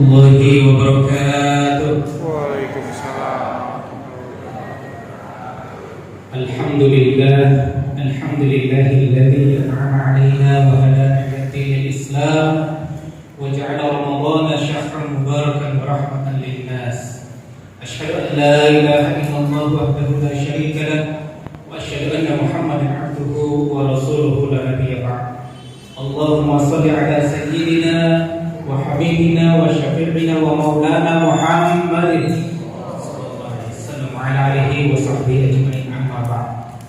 Warahmatullahi wabarakatuh. Waalaikumsalam. Alhamdulillahilladzi an'ama 'alaina wa hadana ila al-Islam wa ja'ala Ramadhana shahran mubarakan wa rahmatan lin-nas. Asyhadu an la ilaha illallah wahdahu la syarika lah wa asyhadu anna Muhammadan 'abduhu wa rasuluhu la nabiyya ba'd. Allahumma shalli 'ala sayyidina wa habibina wa syafi'ina wa maulana Muhammadin sallallahu alaihi wasallam wa ala alihi wa sahbihi ajma'in, amma ba'd.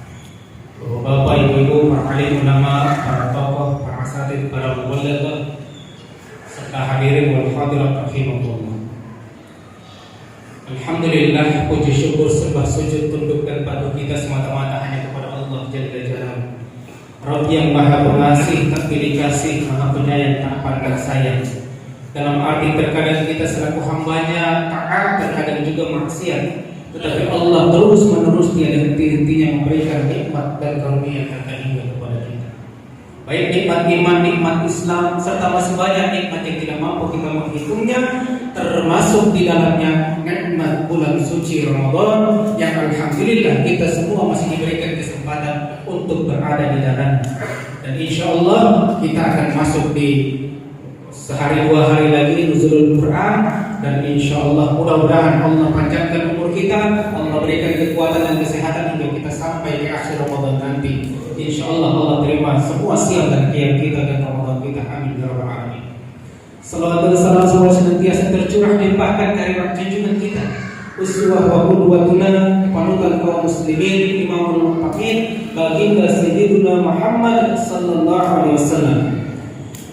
Bapak, ibu-ibu, para alim ulama, para tokoh, para asatidz, para muballighah, serta hadirin wal hadirat rahimakumullah. Alhamdulillah, puji syukur sembah sujud tunduk dan patuh kita semata-mata hanya kepada Allah Jalla Jalaluhu, Rabb yang Maha Pengasih, tak pilih kasih, Maha Penyayang, tak pandang sayang. Dalam arti terkadang kita selaku hambanya taat, terkadang juga maksiat, tetapi Allah terus menerus tiada henti-hentinya memberikan nikmat dan karunia yang hingga kepada kita. Baik nikmat iman, nikmat Islam, serta masih banyak nikmat yang tidak mampu kita menghitungnya, termasuk di dalamnya nikmat bulan suci Ramadan yang alhamdulillah kita semua masih diberikan kesempatan untuk berada di dalamnya. Dan insya Allah kita akan masuk di sehari dua hari lagi nuzulul Quran, dan insya Allah mudah-mudahan Allah panjangkan umur kita, Allah berikan kekuatan dan kesehatan hingga kita sampai di akhir Ramadan nanti. Insya Allah terima semua siang dan qiyam kita dan Ramadan kita, amin ya rabbal alamin. Salawat dan salam semoga senantiasa tercurah limpahkan kehadirat junjungan kita, uswah wa qudwatuna, panutan kaum muslimin, imamul muttaqin, baginda sayyiduna Muhammad sallallahu alaihi wasallam.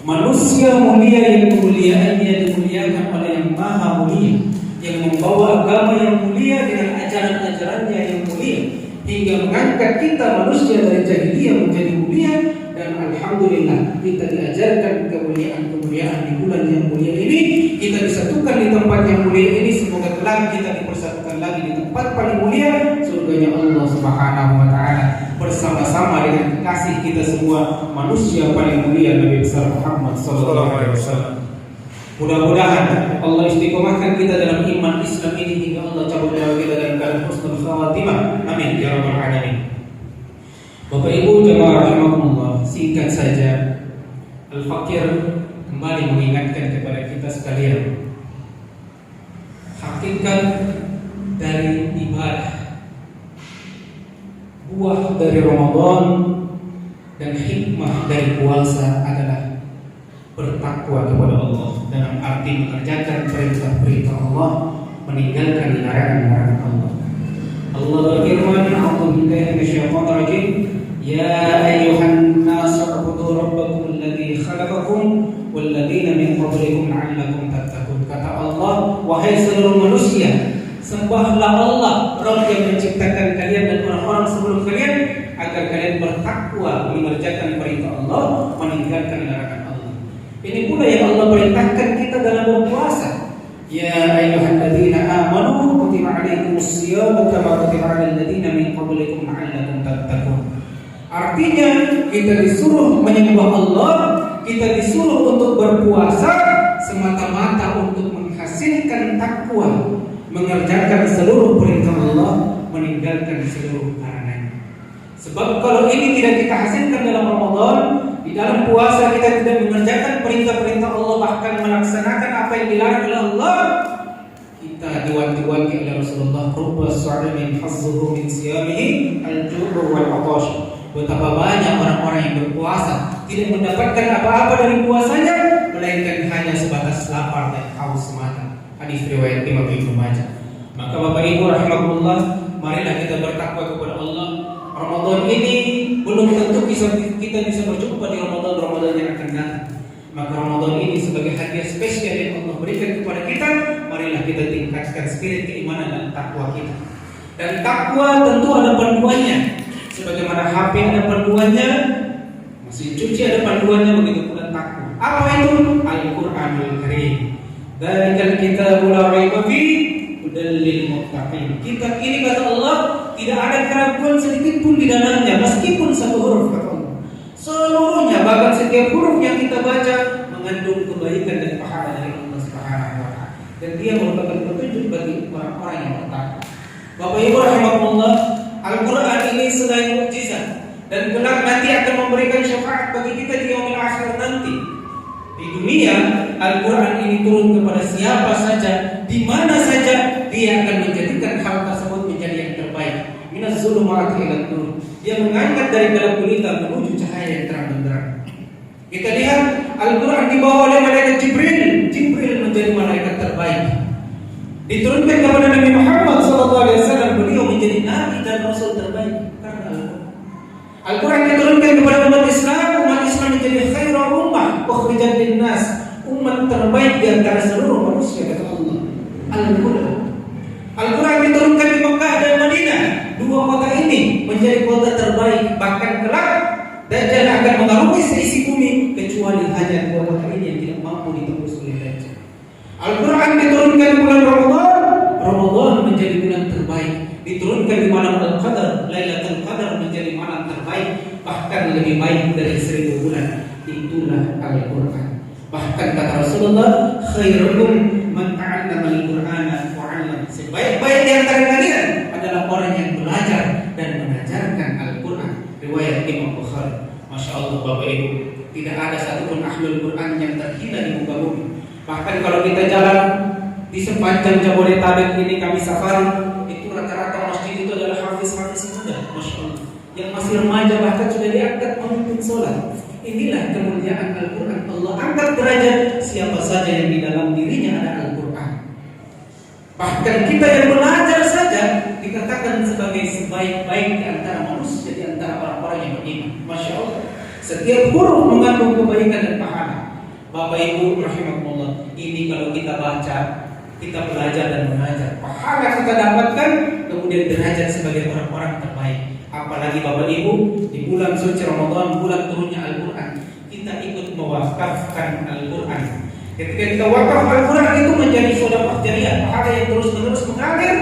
Manusia mulia yang kemuliaannya dimuliakan oleh yang maha mulia, yang membawa agama yang mulia dengan ajaran-ajarannya yang mulia, hingga mengangkat kita manusia dari jahiliyah menjadi mulia. Dan alhamdulillah kita diajarkan kemuliaan-kemuliaan di bulan yang mulia ini. Kita disatukan di tempat yang mulia ini. Semoga kelak kita dipersatukan lagi di tempat paling mulia, surganya Allah Subhanahu wa taala, bersama-sama dengan kasih kita semua manusia paling mulia Nabi besar Muhammad sallallahu alaihi wasallam. Mudah-mudahan Allah istiqomahkan kita dalam iman Islam ini hingga Allah cabut nyawa kita dalam keadaan husnul khawatimah. Amin ya rabbal alamin. Bapak Ibu jemaah rahimakumullah, singkat saja Al-Fakir kembali mengingatkan kepada kita sekalian hakikat dari ibadah, buah dari Ramadan dan hikmah dari puasa adalah bertakwa kepada Allah, dalam arti mengerjakan perintah-perintah Allah, meninggalkan larangan-larangan Allah. Allah berfirman, "A'udzu billahi minasyaitonir rajim. Ya ayyuhan nasu u'budu rabbakum alladzi khalaqakum wal ladzina min qablikum la'allakum tattaqun." Kata Allah, wahai seluruh manusia, sembahlah Allah, Rabb yang menciptakan kalian dan orang-orang sebelum kalian, agar kalian bertakwa, mengerjakan perintah Allah, meninggalkan larangan Allah. Ini pula yang Allah perintahkan kita dalam berpuasa. Ya ayyuhalladzina amanu kutiba 'alaikumus shiyamu kama kutiba 'alal ladzina min qablikum la'allakum tattaqun. Artinya kita disuruh menyembah Allah, kita disuruh untuk berpuasa semata-mata untuk menghasilkan takwa, mengerjakan seluruh perintah Allah, meninggalkan seluruh larangannya. Sebab kalau ini tidak kita hasilkan dalam Ramadan, di dalam puasa kita tidak mengerjakan perintah-perintah Allah, bahkan melaksanakan apa yang dilarang oleh Allah, kita diwanti-wanti oleh Rasulullah, rubba sha'imin hazzuhu min siyamihi al-ju' wal 'atash. Betapa banyak orang-orang yang berpuasa tidak mendapatkan apa-apa dari puasanya, melainkan hanya sebatas lapar dan haus semata. Hadis riwayat Imam Ibnu Majah. Maka Bapak Ibu rahimakumullah, marilah kita bertakwa kepada Allah. Ramadan ini belum tentu kita bisa berjumpa di Ramadan yang akan datang. Maka Ramadan ini sebagai hadiah spesial yang Allah berikan kepada kita, marilah kita tingkatkan spirit keimanan dan takwa kita. Dan takwa tentu ada panduannya. Sebagaimana HP ada panduannya, mesin cuci ada panduannya, begitu pula takwa. Apa itu? Al-Qur'anul Karim. Dzalikal kitabul la raiba fihi hudal lil muttaqin. Kitab ini kata Allah tidak ada keraguan sedikit pun di dalamnya, meskipun satu huruf kata Allah. Seluruhnya, bahkan setiap huruf yang kita baca mengandung kebaikan dan pahala dari Allah Subhanahu wa taala. dan dia merupakan petunjuk bagi orang-orang yang bertakwa. Bapak Ibu rahimakumullah, Al-Quran ini selain mukjizat dan kelak nanti akan memberikan syafaat bagi kita di yaumil akhir nanti. Di dunia, Al-Quran ini turun kepada siapa saja, di mana saja, dia akan menjadikan hal tersebut menjadi yang terbaik. Minaz zulumati ilan nur. Dia mengangkat dari gelap gulita menuju cahaya yang terang benderang. Kita lihat Al-Quran dibawa oleh malaikat Jibril. Jibril menjadi malaikat terbaik. Diturunkan kepada Nabi Muhammad SAW, beliau menjadi nabi dan rasul terbaik karena Al-Quran. Al-Quran diturunkan kepada umat Islam menjadi khairul ummah ukhrijat linnas, umat terbaik di antara seluruh manusia kata Allah. Al-Quran. Al-Quran diturunkan di Mekah dan Madinah. Dua kota ini menjadi kota terbaik, bahkan kelak Dajjal akan mengarungi seisi bumi kecuali hanya dua kota ini yang tidak mampu ditembus oleh Dajjal. Al-Quran diturunkan di bulan Ramadan. Ramadan menjadi bulan terbaik. Diturunkan di malam Al-Qadar, Lailatul Qadar menjadi malam terbaik, bahkan lebih baik dari 1000 bulan. Itulah Al-Quran. Bahkan kata Rasulullah, khairukum man ta'allama al-Qur'ana wa 'allama. Sebaik-baik di antara kalian adalah orang yang belajar dan mengajarkan Al-Quran. Riwayat Imam Bukhari. Masya Allah Bapak Ibu, tidak ada satupun ahlul Quran yang terhina di muka bumi. Bahkan kalau kita jalan di sepanjang Jabodetabek ini, kami safari, itu rata-rata masjid itu adalah hafiz-hafiz muda, Masya Allah, yang masih remaja bahkan sudah diangkat memimpin sholat. Inilah kemuliaan Al-Quran. Allah angkat derajat siapa saja yang di dalam dirinya ada Al-Quran. Bahkan kita yang belajar saja dikatakan sebagai sebaik-baik di antara manusia, di antara orang-orang yang beriman. Masya Allah, setiap huruf mengandung kebaikan dan pahala. Bapak Ibu rahimakumullah, ini kalau kita baca, kita belajar dan mengajar, pahala kita dapatkan, kemudian derajat sebagai orang-orang terbaik. Apalagi Bapak Ibu, di bulan suci Ramadan, bulan turunnya Al-Quran, kita ikut mewakafkan Al-Quran. Ketika kita wakaf Al-Quran itu menjadi sedekah jariyah, pahala yang terus-menerus mengalir,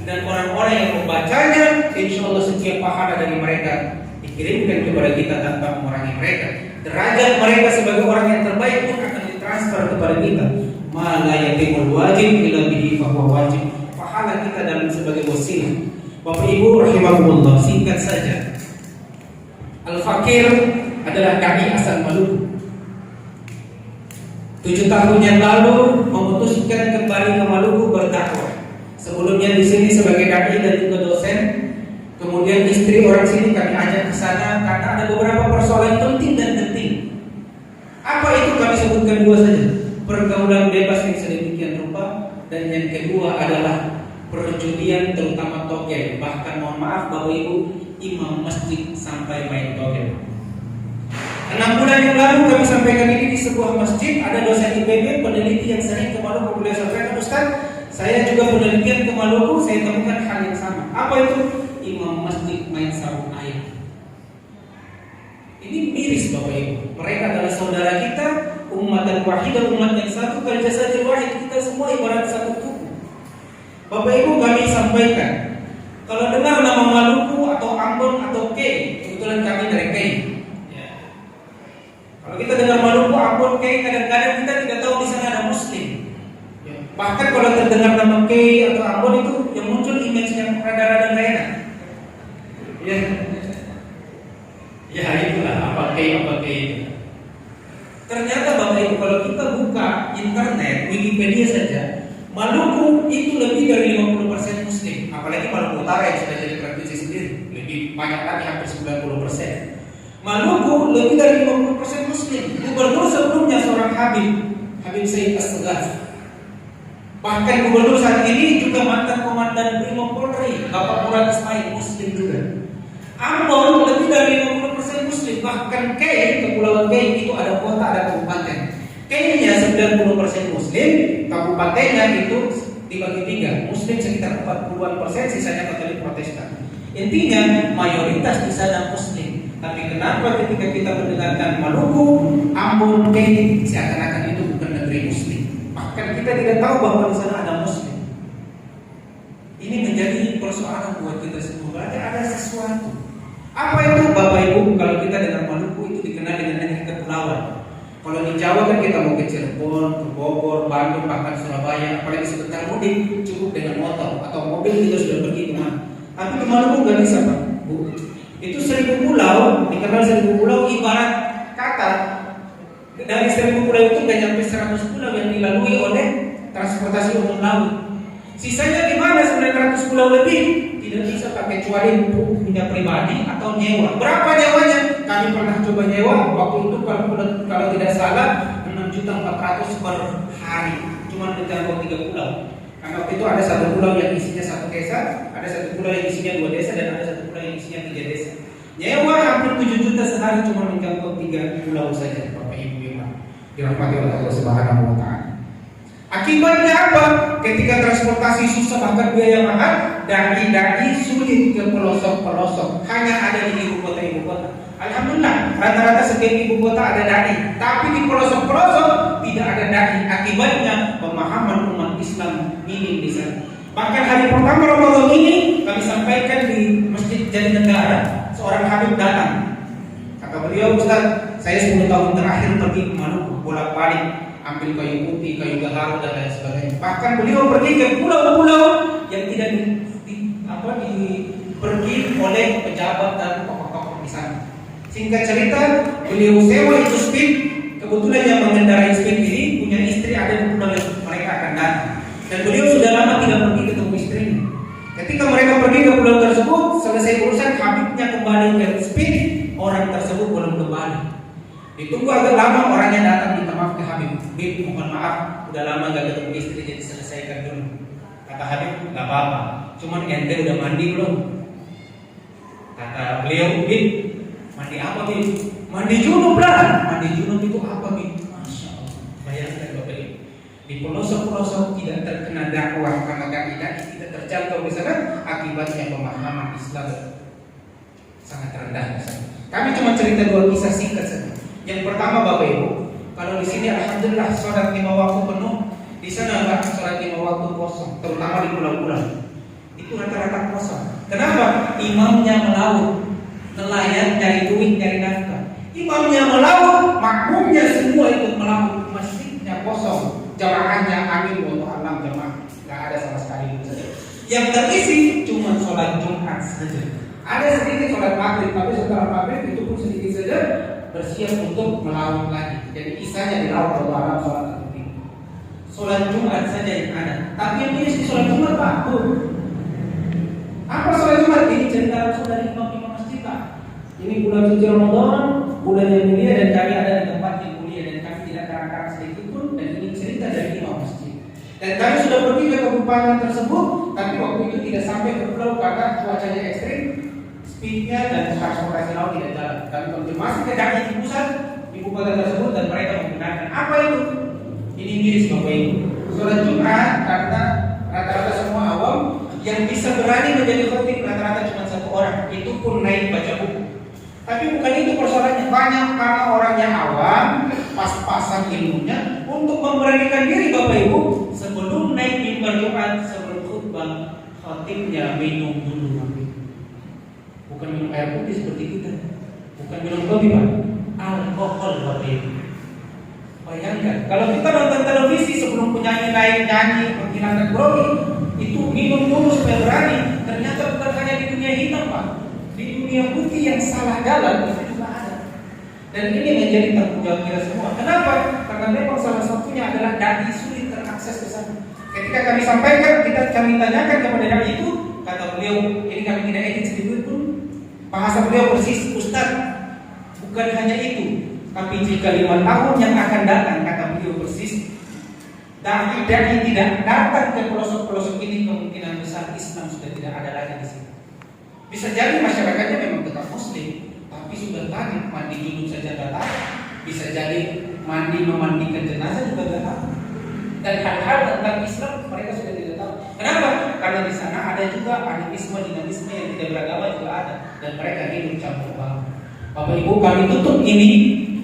dan orang-orang yang membacanya, insya Allah setiap pahala dari mereka dikirimkan kepada kita tanpa mengurangi mereka. Derajat mereka sebagai orang yang terbaik pun akan ditransfer kepada kita. Ma la yatimul wajib illa bihi fahuwa wajib. Pahala kita dalam sebagai wasilah. Bapak Ibu rahimakumullah, singkat saja. Al-Fakir adalah dai asal Maluku. 7 tahun yang lalu memutuskan kembali ke Maluku berdakwah. Sebelumnya di sini sebagai dai dan juga dosen. Kemudian istri orang sini kami ajak ke sana karena ada beberapa persoalan penting dan genting. Apa itu kami sebutkan dua saja. Pergaulan bebas yang sedemikian rupa, dan yang kedua adalah perjudian terutama togel. Bahkan mohon maaf Bapak Ibu, imam masjid sampai main togel. 6 bulan yang lalu kami sampaikan ini di sebuah masjid. Ada dosen IPB peneliti yang sering ke Maluku. Beliau sampaikan, Ustaz, saya juga penelitian ke Maluku, saya temukan hal yang sama. Apa itu? Imam masjid main sabuk air. Ini miris Bapak Ibu. Mereka adalah saudara kita, umat dan wahidah, umat yang satu, kal jasadil wahid. Kita semua ibarat satu tubuh. Bapak Ibu, kami sampaikan, kalau dengar nama Maluku atau Ambon atau K, kebetulan kami dari K. Kalau kita dengar Maluku, Ambon, K, kadang-kadang kita tidak tahu di sana ada Muslim. Bahkan kalau terdengar nama K atau Ambon itu yang muncul image yang rada-rada gak enak. Ya itulah apa K itu. Ternyata Bapak Ibu, kalau kita buka internet, Wikipedia saja, Maluku itu lebih dari 50% Muslim. Apalagi Maluku Utara yang sudah jadi provinsi sendiri, lebih banyak lagi, hampir 90%. Maluku lebih dari 50% Muslim. Gubernur sebelumnya seorang Habib Said As-Segaf. Bahkan gubernur saat ini juga mantan komandan Brimob Polri, Bapak Murad Ismail, Muslim juga. Ambon lebih dari 50% Muslim. Bahkan Kepulauan K itu ada kota, ada kabupaten. K-nya 90% Muslim, kabupatennya itu dibagi 3. Muslim sekitar 40%, sisanya Katolik Protestan. Intinya mayoritas di sana Muslim. Tapi kenapa ketika kita mendengarkan Maluku, Ambon, K, seakan-akan itu bukan negeri Muslim. Bahkan kita tidak tahu bahwa di sana ada Muslim. Ini menjadi persoalan buat kita semua. Berarti ada sesuatu. Apa itu Bapak Ibu? Kalau kita dengar Maluku itu dikenal dengan negeri kepulauan. Kalau di Jawa kan kita mau ke Cirebon, ke Bogor, Bandung, bahkan Surabaya, apalagi sebentar mudik cukup dengan motor atau mobil kita sudah pergi kemana. Tapi di Maluku nggak bisa Pak, Bu. Itu 1000 pulau, dikenal 1000 pulau ibarat kata dari 1000 pulau itu nggak sampai 100 pulau yang dilalui oleh transportasi umum laut. Sisanya di mana 900 pulau lebih? Tidak bisa pakai kecuali punya pribadi atau nyewa. Berapa nyewanya? Kami pernah coba nyewa waktu itu kalau tidak salah 6.400.000 per hari. Cuma menjangkau 3 pulau. Karena waktu itu ada satu pulau yang isinya 1 desa, ada satu pulau yang isinya 2 desa, dan ada satu pulau yang isinya 3 desa. Nyewa hampir 7 juta sehari cuma menjangkau 3 pulau saja, Bapak Ibu yang dirahmati oleh Allah Subhanahu wa taala. Akibatnya apa? Ketika transportasi susah bahkan biaya mahal, dai-dai sulit ke pelosok-pelosok, hanya ada di ibu kota. Alhamdulillah, rata-rata setiap ibu kota ada dai, tapi di pelosok-pelosok tidak ada dai. Akibatnya pemahaman umat Islam minim di sana. Bahkan hari pertama Ramadan ini kami sampaikan di Masjid Jatinegara, seorang habib datang. Kata beliau, Ustaz, saya 10 tahun terakhir pergi ke Maluku, bolak-balik ambil kayu putih, kayu gaharu dan lain sebagainya. Bahkan beliau pergi ke pulau-pulau yang tidak dipergi oleh pejabat dan tokoh-tokoh di sana. Singkat cerita, beliau sewa itu speed. Kebetulan yang mengendarai speed ini punya istri ada di pulau yang mereka akan datang. Dan beliau sudah lama tidak pergi ketemu istrinya. Ketika mereka pergi ke pulau tersebut, selesai urusan, habibnya kembali ke speed, orang tersebut belum kembali. Ditunggu agak lama, orangnya datang minta maaf ke Habib. Habib, mohon maaf, udah lama gak ketemu istri, jadi selesaikan dulu. Kata Habib, gak apa-apa, cuman ente udah mandi belum? Kata beliau, Habib, mandi apa Habib? Mandi junub lah. Mandi junub itu apa Habib? Masya Allah, bayangkan Bapak Ibu, di pelosok-pelosok tidak terkena dakwah karena kaidah tidak terjangkau di sana, akibatnya pemahaman Islam sangat rendah di sana. Kami cuma cerita 2 kisah singkat saja. Yang pertama Bapak Ibu, kalau di sini alhamdulillah sholat 5 waktu penuh, di sana enggak sholat 5 waktu kosong, terutama di pulau-pulau. Itu rata-rata kosong. Kenapa? Imamnya melaut, nelayan cari duit, cari nafkah. Imamnya melaut, makmumnya semua ikut melaut, masjidnya kosong, jamaahnya amin wa alam jamaah, enggak ada sama sekali. Yang terisi cuma sholat Jumat saja. Ada sedikit sholat maghrib, tapi setelah maghrib itu pun sedikit saja, bersiap untuk melaut lagi. Jadi isanya di laut atau alam sholat itu. Sholat Jumat saja yang ada. Tapi yang ini sholat Jumat Pak. Apa sholat Jumat? Ini cerita Rasul dari imam-imam masjid Pak. Ini bulan suci Ramadan, bulan yang mulia, dan kami ada di tempat yang mulia, dan kami tidak karang-karang sedikit pun. Dan ini cerita dari imam masjid. Dan kami sudah pergi ke kabupaten tersebut, tapi waktu itu tidak sampai ke pulau karena cuacanya ekstrim. Speednya dan transportasi laut tidak jalan. Kami konfirmasi ke dai di pusat ibu kota tersebut dan mereka menggunakan apa itu? Ini miris Bapak Ibu. Sholat Jumat karena rata-rata semua awam yang bisa berani menjadi khotib rata-rata cuma 1 orang. Itu pun naik baca buku. Tapi bukan itu persoalannya. Banyak karena orangnya awam, pas-pasan ilmunya untuk memberanikan diri Bapak Ibu sebelum naik mimbar Jumat, sebelum khutbah, khotibnya minum dulu. Bukan minum air putih seperti kita, bukan minum kopi Pak, alkohol Bapak Ibu. Bayangkan, kalau kita nonton televisi sebelum penyanyi naik nyanyi menghilangkan grogi, itu minum dulu supaya berani. Ternyata bukan hanya di dunia hitam Pak, di dunia putih yang salah jalan itu juga ada. Dan ini menjadi tanggung jawab kita semua. Kenapa? Karena memang salah satunya adalah dai sulit terakses ke sana. Ketika kami sampaikan, kami tanyakan kepada dai itu, kata beliau, ini kami tidak edit sedikit pun. Bahasa beliau persis, Ustaz, bukan hanya itu, tapi jika 5 tahun yang akan datang, kata beliau persis, dai tidak datang ke pelosok-pelosok ini, kemungkinan besar Islam sudah tidak ada lagi di sini. Bisa jadi masyarakatnya memang tetap Muslim, tapi sudah tadi mandi junub saja tidak tahu. Bisa jadi memandikan jenazah juga tidak tahu. Dan hal-hal tentang Islam mereka sudah tidak tahu. Kenapa? Karena di sana ada juga animisme, dinamisme yang tidak beragama juga ada, dan mereka hidup campur baur. Bapak Ibu, kami tutup ini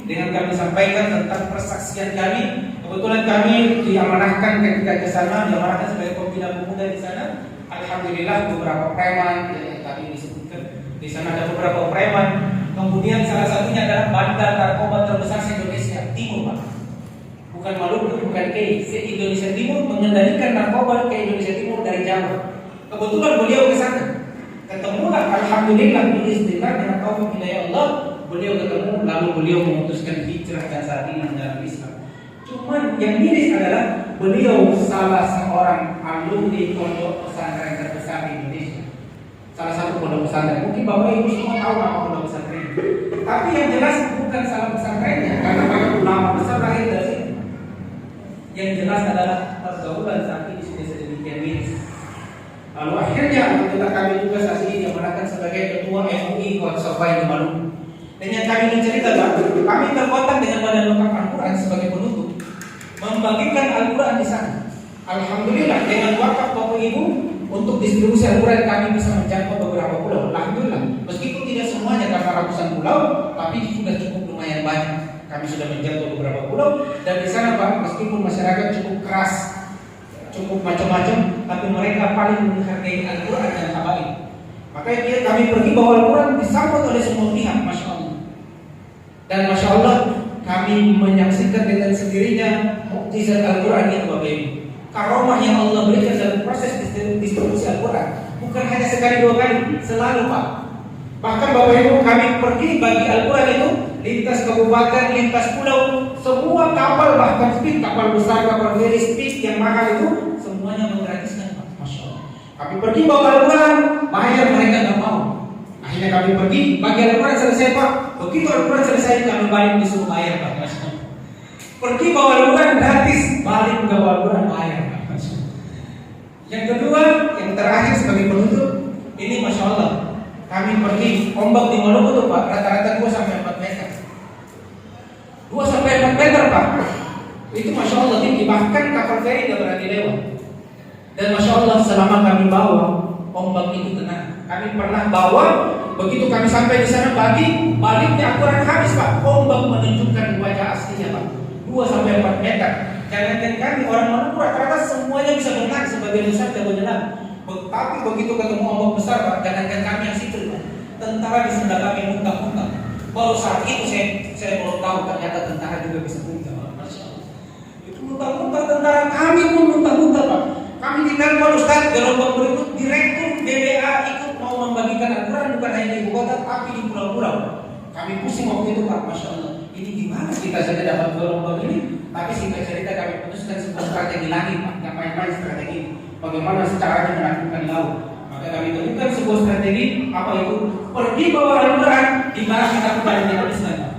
dengan kami sampaikan tentang persaksian kami. Kebetulan kami diamanahkan ketika ke sana, diamanahkan sebagai pembina pemuda di sana. Alhamdulillah beberapa preman yang tadi disebutkan di sana ada beberapa preman. Kemudian salah satunya adalah bandar narkoba terbesar se Indonesia. Timur, Pak. Bukan Maluku, bukan K. Se-Indonesia Timur mengendalikan narkoba ke Indonesia Timur dari Jawa. Kebetulan beliau ke sana. Ketemulah, alhamdulillah, biiznillah dengan taufik hidayah Allah, beliau ketemu, lalu beliau memutuskan hijrah dan saat ini dalam Islam. Cuman yang miris adalah beliau salah seorang alumni pondok pesantren terbesar di Indonesia. Salah satu pondok pesantren. Mungkin Bapak Ibu semua tahu nama pondok pesantren. Tapi yang jelas bukan salah pesantrennya, karena banyak ulama besar lahir dari sini. Yang jelas adalah pergaulan saat ini sudah sedemikian miris. Lalu akhirnya alhamdulillah kami juga saat ini diamanahkan sebagai ketua MUI Kota Surabaya di Maluku. Dan yang kami ingin ceritakan, kami terkotak dengan Badan Lengkap Al-Quran sebagai penutup, membagikan Al-Quran di sana. Alhamdulillah dengan wakaf Bapak Ibu untuk distribusi Al-Quran kami bisa menjangkau beberapa pulau. Alhamdulillah, meskipun tidak semuanya karena ratusan pulau, tapi sudah cukup lumayan banyak. Kami sudah menjangkau beberapa pulau dan di sana Pak, meskipun masyarakat cukup keras, cukup macam-macam, tapi mereka paling menghargai Al-Quran dan habaib. Makanya kami pergi bawa Al-Quran disambut oleh semua pihak, Masya Allah. Dan Masya Allah, kami menyaksikan dengan sendirinya mukjizat Al-Quran yang Bapak Ibu. Karomah yang Allah berikan dalam proses distribusi Al-Quran bukan hanya sekali dua kali, selalu Pak. Bahkan Bapak Ibu, kami pergi bagi Al-Quran itu lintas kabupaten, lintas pulau, semua kapal, bahkan speed, kapal besar, kapal very speed yang mahal itu semuanya menggratiskan Pak. Masya Allah. Kami pergi bawa Al-Quran, bayar mereka nggak mau. Akhirnya kami pergi bagi Al-Quran selesai Pak. Begitu Al-Quran selesai kami balik disuruh bayar Pak. Masya Allah. Pergi bawa Al-Quran gratis, balik nggak bawa Al-Quran bayar Pak. Masya Allah. Yang kedua, yang terakhir sebagai penutup, ini Masya Allah, kami pergi ombak di Maluku tuh Pak, rata-rata 2 sampai 4 meter. 2 sampai 4 meter Pak. Itu Masya Allah tinggi, bahkan kapal feri nggak berani lewat. Dan Masya Allah selama kami bawa ombak itu tenang. Kami pernah bawa, begitu kami sampai di sana pagi, baliknya Al-Quran habis Pak. Ombak menunjukkan wajah aslinya Pak. 2 sampai 4 meter. Jangankan kami orang Maluku rata-rata semuanya bisa berenang sebagai besar jago nyelam. Tapi begitu ketemu ombak besar Pak, jangankan kami yang sipil Pak, tentara di sebelah kami muntah-muntah. Baru saat itu saya baru tahu ternyata tentara juga bisa muntah Pak. Masya Allah. Itu muntah-muntah tentara, kami pun muntah-muntah Pak. Kami ditelepon Ustaz, gelombang berikut Direktur BBA ikut mau membagikan Al-Quran bukan hanya di ibu kota tapi di pulau-pulau. Kami pusing waktu itu Pak, Masya Allah. Ini gimana kita saja dapat gelombang ini? Tapi singkat cerita kami putuskan sebuah strategi lagi Pak, nggak main-main strategi. Bagaimana caranya menaklukkan laut? Maka kami temukan sebuah strategi, apa itu? Pergi bawa Al-Quran, di mana kita kembali habiskan Pak.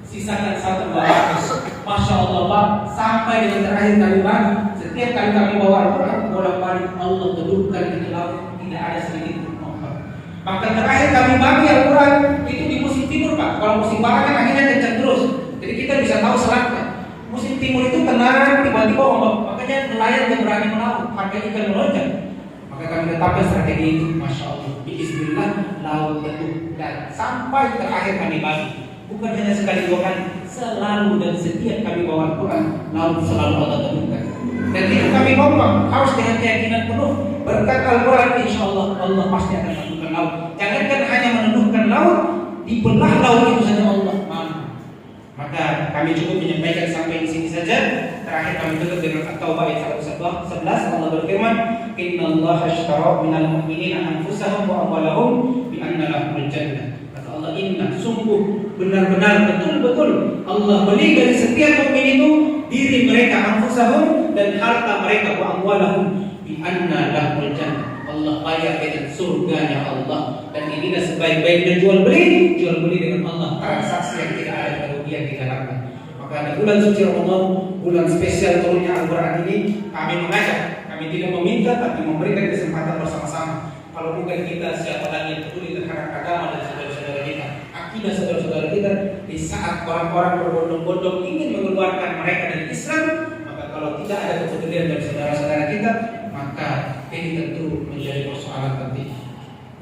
Sisakan 1-200. Masya Allah Pak, sampai dengan terakhir kali Pak, setiap kali kami bawa Al-Quran, bolak-balik Allah bedukkan di laut, tidak ada sedikit pun Pak. Bahkan terakhir kami bagi Al-Quran itu di musim timur Pak. Kalau musim barat kan akhirnya kencang terus, jadi kita bisa tahu selatnya. Musim timur itu tenang, tiba-tiba ombak, makanya nelayan yang berani melaut, harga ikan melonjak. Maka kami tetapkan strategi itu, Masya Allah. Bismillah, laut betul dan sampai terakhir kami bagi. Bukan hanya sekali 2 kali, selalu dan setiap kami bawa Al-Quran, laut selalu Allah temukan. Dan itu kami kompak, harus dengan keyakinan penuh. Berkat Al-Quran, insya Allah, Allah pasti akan menemukan laut. Jangankan hanya menemukan laut, dibelah laut itu saja Allah. Maka kami cukup menyampaikan sampai di sini saja. Terakhir kami tutup dengan At-Taubah ayat 111. Allah berfirman, "Innallaha ashtara minal mu'minina anfusahum wa amwalahum bi anna lahumul jannah." Kata Allah, inna, sungguh benar-benar betul-betul Allah beli dari setiap mukmin itu diri mereka, anfusahum, dan harta mereka, wa amwalahum bi anna lahumul jannah. Allah bayar dengan surganya Allah. Dan inilah sebaik-baiknya jual beli dengan Allah, transaksi yang tidak ada kerugian di dalamnya. Maka di bulan suci Ramadan, bulan spesial turunnya Al-Quran ini, kami mengajak, kami tidak meminta tapi memberikan kesempatan bersama-sama. Kalau bukan kita, siapa lagi yang peduli terhadap agama dan saudara-saudara kita, akidah saudara-saudara kita. Di saat orang-orang berbondong-bondong ingin mengeluarkan mereka dari Islam, maka kalau tidak ada kepedulian dari saudara-saudara kita, maka ini tentu menjadi persoalan penting.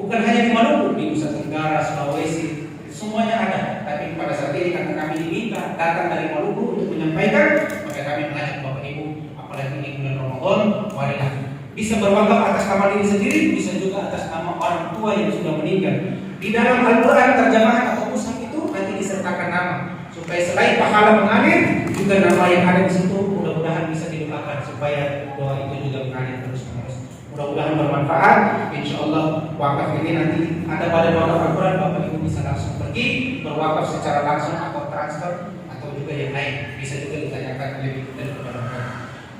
Bukan hanya di Maluku, di Nusa Tenggara, Sulawesi, semuanya ada. Tapi pada saat ini karena kami diminta datang dari Maluku untuk menyampaikan, maka kami mengajak Bapak Ibu, apalagi ini bulan Ramadan, marilah bisa berwakaf atas nama diri sendiri, bisa juga atas nama orang tua yang sudah meninggal. Di dalam Al-Quran terjemahan atau mushaf itu nanti disertakan nama, supaya selain pahala mengalir, juga nama yang ada di situ mudah-mudahan bisa didoakan supaya doa itu juga mengalir terus-menerus. Mudah-mudahan bermanfaat. Insyaallah wakaf ini nanti ada pada wakaf Al-Quran, Bapak Ibu bisa langsung pergi berwakaf secara langsung atau transfer atau juga yang lain, bisa juga ditanyakan lebih detail kepada Bapak.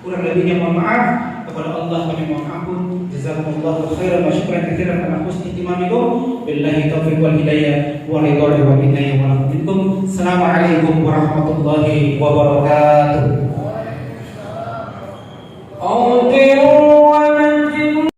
Kurang lebihnya mohon maaf, kepada Allah kami mohon ampun. Jazakumullahu khairan wa syukran katsiran ala husni ihtimamikum. Billahi taufiq wal hidayah wa ridha wal hidayah wa lakum minkum. Assalamualaikum warahmatullahi wabarakatuh.